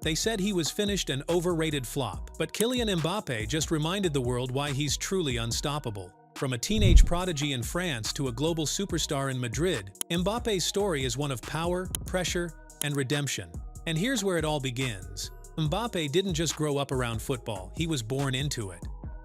They said he was finished an overrated flop, but Kylian Mbappé just reminded the world why he's truly unstoppable. From a teenage prodigy in France to a global superstar in Madrid, Mbappé's story is one of power, pressure, and redemption. And here's where it all begins. Mbappé didn't just grow up around football, he was born into it.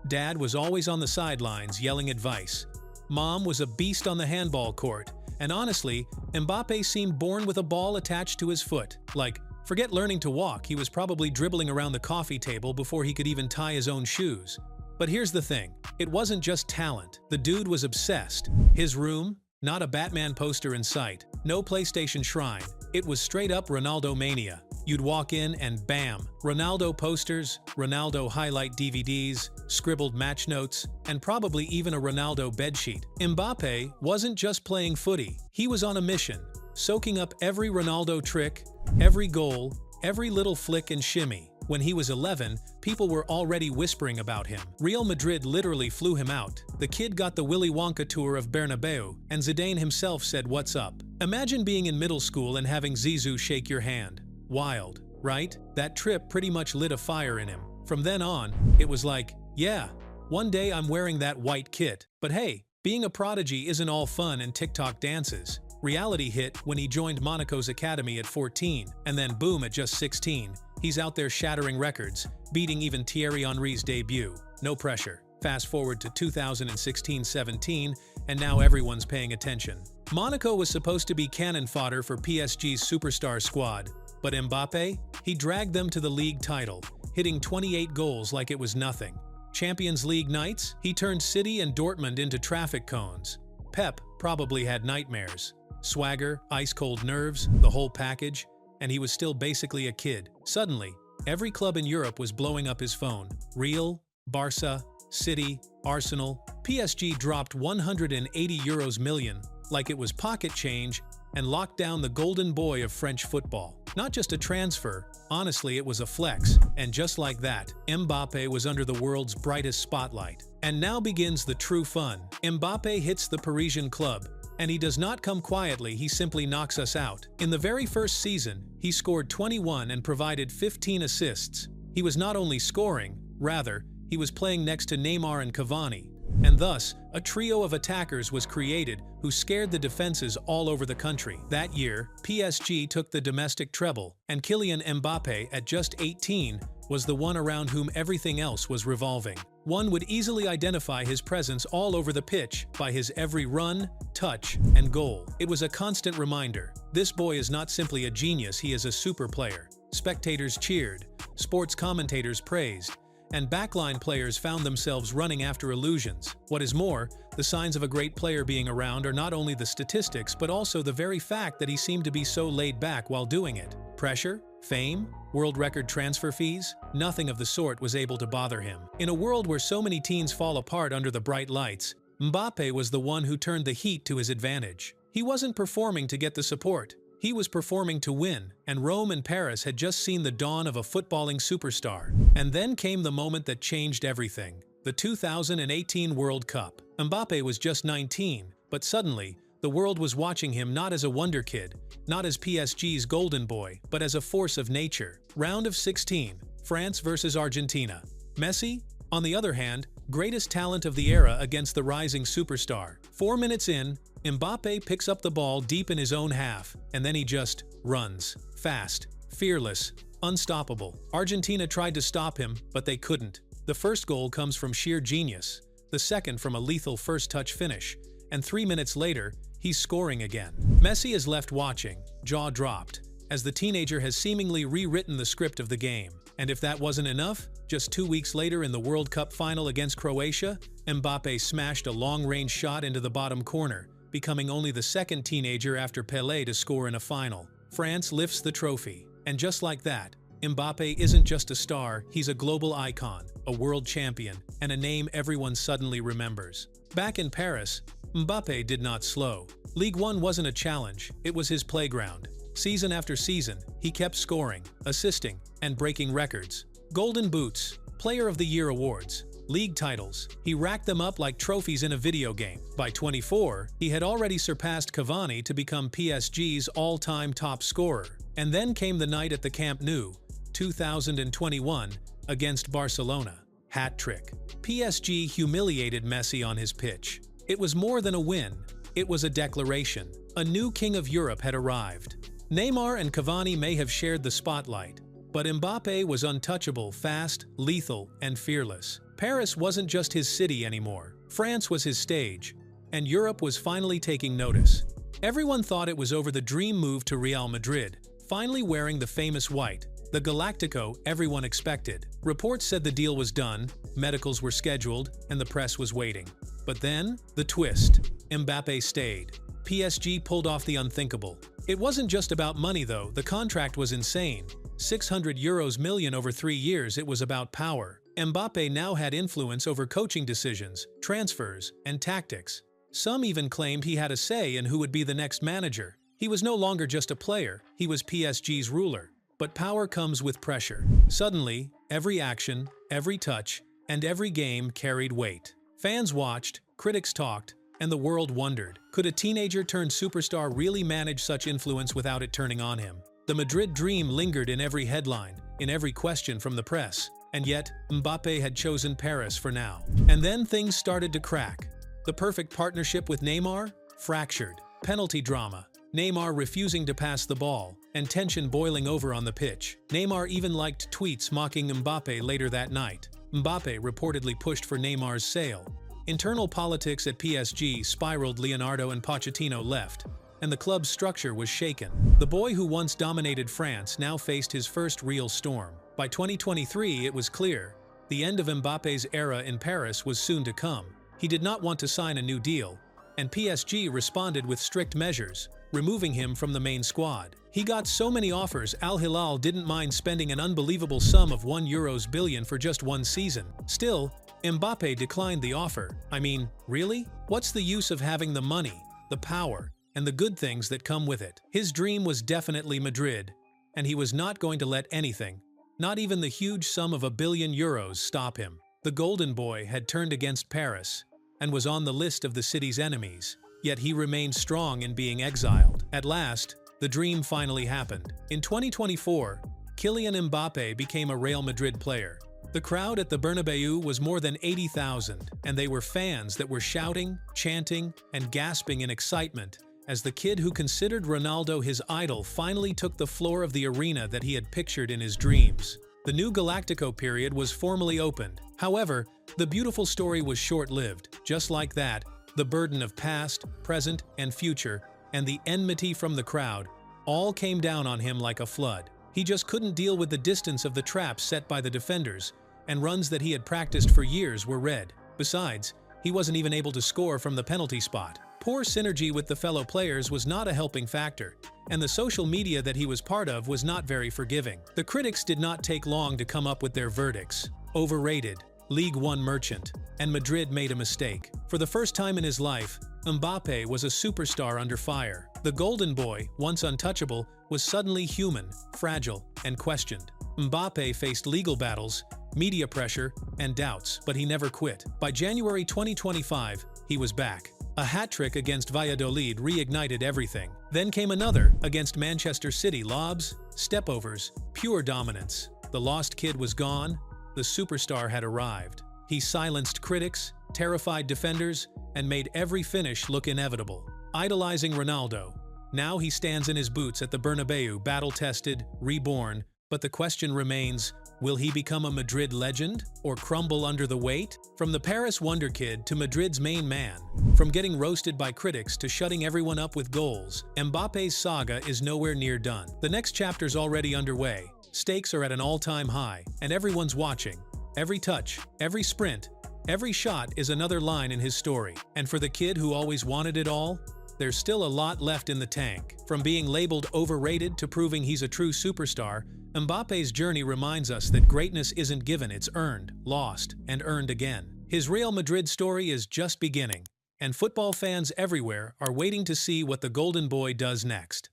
Dad was always on the sidelines yelling advice. Mom was a beast on the handball court, and honestly, Mbappé seemed born with a ball attached to his foot. Like, forget learning to walk, he was probably dribbling around the coffee table before he could even tie his own shoes. But here's the thing, it wasn't just talent, the dude was obsessed. His room? Not a Batman poster in sight, no PlayStation shrine, it was straight up Ronaldo mania. You'd walk in and bam, Ronaldo posters, Ronaldo highlight DVDs, scribbled match notes, and probably even a Ronaldo bedsheet. Mbappé wasn't just playing footy, he was on a mission, soaking up every Ronaldo trick, every goal, every little flick and shimmy. When he was 11, people were already whispering about him. Real Madrid literally flew him out. The kid got the Willy Wonka tour of Bernabeu, and Zidane himself said, "What's up?" Imagine being in middle school and having Zizou shake your hand. Wild, right? That trip pretty much lit a fire in him. From then on, it was like, yeah, one day I'm wearing that white kit. But hey, being a prodigy isn't all fun and TikTok dances. Reality hit when he joined Monaco's academy at 14, and then boom, at just 16, he's out there shattering records, beating even Thierry Henry's debut. No pressure. Fast forward to 2016-17, and now everyone's paying attention. Monaco was supposed to be cannon fodder for PSG's superstar squad, but Mbappé? He dragged them to the league title, hitting 28 goals like it was nothing. Champions League nights? He turned City and Dortmund into traffic cones. Pep probably had nightmares. Swagger, ice-cold nerves, the whole package, and he was still basically a kid. Suddenly, every club in Europe was blowing up his phone. Real, Barca, City, Arsenal. PSG dropped €180 million, like it was pocket change, and locked down the golden boy of French football. Not just a transfer, honestly it was a flex. And just like that, Mbappé was under the world's brightest spotlight. And now begins the true fun. Mbappé hits the Parisian club. And he does not come quietly, he simply knocks us out. In the very first season, he scored 21 and provided 15 assists. He was not only scoring, rather, he was playing next to Neymar and Cavani. And thus, a trio of attackers was created who scared the defenses all over the country. That year, PSG took the domestic treble, and Kylian Mbappé, at just 18, was the one around whom everything else was revolving. One would easily identify his presence all over the pitch by his every run, touch, and goal. It was a constant reminder. This boy is not simply a genius, he is a super player. Spectators cheered, sports commentators praised, and backline players found themselves running after illusions. What is more, the signs of a great player being around are not only the statistics but also the very fact that he seemed to be so laid back while doing it. Pressure? Fame? World record transfer fees? Nothing of the sort was able to bother him. In a world where so many teens fall apart under the bright lights, Mbappé was the one who turned the heat to his advantage. He wasn't performing to get the support. He was performing to win, and Rome and Paris had just seen the dawn of a footballing superstar. And then came the moment that changed everything. The 2018 World Cup. Mbappé was just 19, but suddenly, the world was watching him not as a wonder kid, not as PSG's golden boy, but as a force of nature. Round of 16, France versus Argentina. Messi, on the other hand, greatest talent of the era against the rising superstar. 4 minutes in, Mbappé picks up the ball deep in his own half, and then he just runs. Fast, fearless, unstoppable. Argentina tried to stop him, but they couldn't. The first goal comes from sheer genius, the second from a lethal first-touch finish, and 3 minutes later, he's scoring again. Messi is left watching, jaw dropped, as the teenager has seemingly rewritten the script of the game. And if that wasn't enough, just 2 weeks later in the World Cup final against Croatia, Mbappé smashed a long-range shot into the bottom corner, becoming only the second teenager after Pelé to score in a final. France lifts the trophy. And just like that, Mbappé isn't just a star, he's a global icon, a world champion, and a name everyone suddenly remembers. Back in Paris, Mbappé did not slow. Ligue 1 wasn't a challenge, it was his playground. Season after season, he kept scoring, assisting, and breaking records. Golden Boots, Player of the Year awards, league titles. He racked them up like trophies in a video game. By 24, he had already surpassed Cavani to become PSG's all-time top scorer. And then came the night at the Camp Nou, 2021 against Barcelona. Hat trick. PSG humiliated Messi on his pitch. It was more than a win, it was a declaration. A new king of Europe had arrived. Neymar and Cavani may have shared the spotlight, but Mbappe was untouchable, fast, lethal, and fearless. Paris wasn't just his city anymore. France was his stage, and Europe was finally taking notice. Everyone thought it was over. The dream move to Real Madrid, finally wearing the famous white. The Galactico everyone expected. Reports said the deal was done, medicals were scheduled, and the press was waiting. But then, the twist. Mbappe stayed. PSG pulled off the unthinkable. It wasn't just about money though, the contract was insane. €600 million over 3 years. It was about power. Mbappe now had influence over coaching decisions, transfers, and tactics. Some even claimed he had a say in who would be the next manager. He was no longer just a player, he was PSG's ruler. But power comes with pressure. Suddenly, every action, every touch, and every game carried weight. Fans watched, critics talked, and the world wondered, could a teenager turned superstar really manage such influence without it turning on him? The Madrid dream lingered in every headline, in every question from the press. And yet, Mbappe had chosen Paris for now. And then things started to crack. The perfect partnership with Neymar? Fractured. Penalty drama. Neymar refusing to pass the ball, and tension boiling over on the pitch. Neymar even liked tweets mocking Mbappe later that night. Mbappe reportedly pushed for Neymar's sale. Internal politics at PSG spiraled. Leonardo and Pochettino left, and the club's structure was shaken. The boy who once dominated France now faced his first real storm. By 2023, it was clear. The end of Mbappe's era in Paris was soon to come. He did not want to sign a new deal, and PSG responded with strict measures, removing him from the main squad. He got so many offers, Al Hilal didn't mind spending an unbelievable sum of €1 billion for just one season. Still, Mbappe declined the offer. I mean, really? What's the use of having the money, the power, and the good things that come with it? His dream was definitely Madrid, and he was not going to let anything, not even the huge sum of €1 billion, stop him. The Golden Boy had turned against Paris, and was on the list of the city's enemies. Yet he remained strong in being exiled. At last, the dream finally happened. In 2024, Kylian Mbappé became a Real Madrid player. The crowd at the Bernabeu was more than 80,000, and they were fans that were shouting, chanting, and gasping in excitement as the kid who considered Ronaldo his idol finally took the floor of the arena that he had pictured in his dreams. The new Galactico period was formally opened. However, the beautiful story was short-lived. Just like that, the burden of past, present, and future, and the enmity from the crowd, all came down on him like a flood. He just couldn't deal with the distance of the traps set by the defenders, and runs that he had practiced for years were read. Besides, he wasn't even able to score from the penalty spot. Poor synergy with the fellow players was not a helping factor, and the social media that he was part of was not very forgiving. The critics did not take long to come up with their verdicts. Overrated, League One merchant, and Madrid made a mistake. For the first time in his life, Mbappe was a superstar under fire. The Golden Boy, once untouchable, was suddenly human, fragile, and questioned. Mbappe faced legal battles, media pressure, and doubts, but he never quit. By January 2025, he was back. A hat-trick against Valladolid reignited everything. Then came another against Manchester City. Lobs, stepovers, pure dominance. The lost kid was gone. The superstar had arrived. He silenced critics, terrified defenders, and made every finish look inevitable. Idolizing Ronaldo, now he stands in his boots at the Bernabeu, battle-tested, reborn, but the question remains, will he become a Madrid legend or crumble under the weight? From the Paris wonder kid to Madrid's main man, from getting roasted by critics to shutting everyone up with goals, Mbappe's saga is nowhere near done. The next chapter's already underway. Stakes are at an all-time high, and everyone's watching. Every touch, every sprint, every shot is another line in his story. And for the kid who always wanted it all, there's still a lot left in the tank. From being labeled overrated to proving he's a true superstar, Mbappe's journey reminds us that greatness isn't given, it's earned, lost, and earned again. His Real Madrid story is just beginning, and football fans everywhere are waiting to see what the Golden Boy does next.